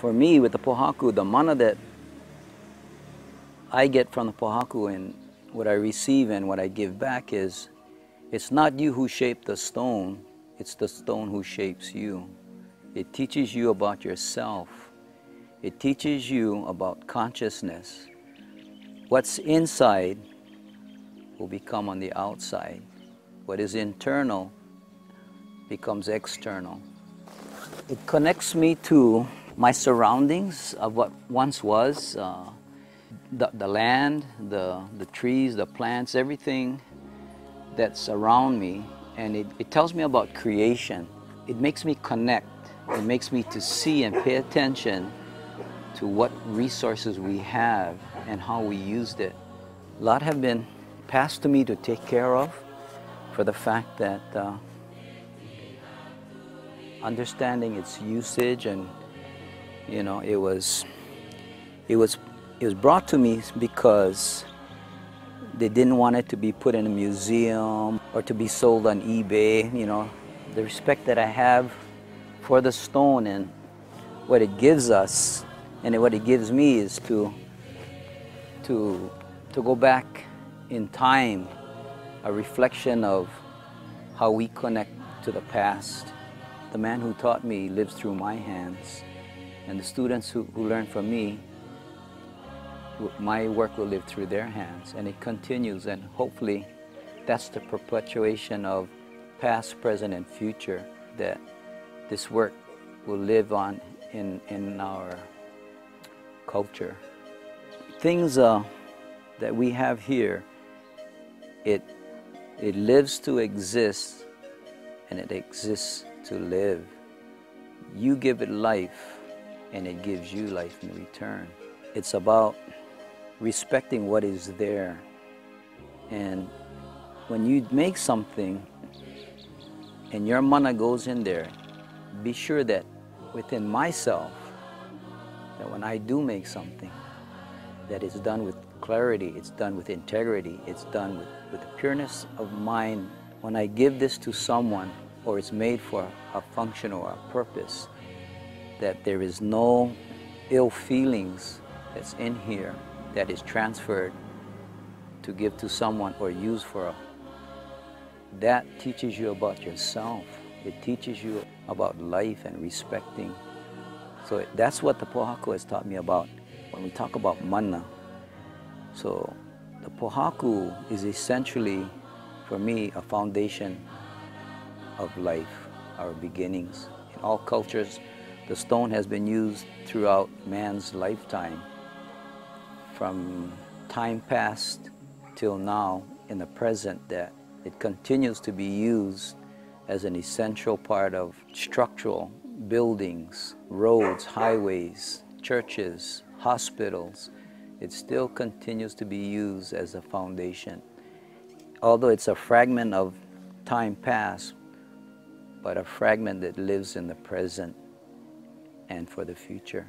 For me, with the pohaku, the mana that I get from the pohaku and what I receive and what I give back is, it's not you who shaped the stone, it's the stone who shapes you. It teaches you about yourself. It teaches you about consciousness. What's inside will become on the outside. What is internal becomes external. It connects me to my surroundings of what once was, the land, the trees, the plants, everything that's around me, and it tells me about creation. It makes me connect. It makes me to see and pay attention to what resources we have and how we used it. A lot have been passed to me to take care of, for the fact that understanding its usage, and you know, it was brought to me because they didn't want it to be put in a museum or to be sold on eBay. You know, the respect that I have for the stone and what it gives us and what it gives me is to go back in time, a reflection of how we connect to the past. The man who taught me lives through my hands, and the students who learn from me, my work will live through their hands, and it continues, and hopefully that's the perpetuation of past, present, and future, that this work will live on in our culture. Things that we have here, it lives to exist, and it exists to live. You give it life, and it gives you life in return. It's about respecting what is there. And when you make something and your mana goes in there, be sure that within myself, that when I do make something, that it's done with clarity, it's done with integrity, it's done with the pureness of mind. When I give this to someone, or it's made for a function or a purpose, that there is no ill feelings that's in here that is transferred to give to someone or use for that teaches you about yourself. It teaches you about life and respecting. So that's what the pohaku has taught me about when we talk about mana. So the pohaku is essentially, for me, a foundation of life, our beginnings. In all cultures, the stone has been used throughout man's lifetime, from time past till now in the present, that it continues to be used as an essential part of structural buildings, roads, highways, churches, hospitals. It still continues to be used as a foundation. Although it's a fragment of time past, but a fragment that lives in the present and for the future.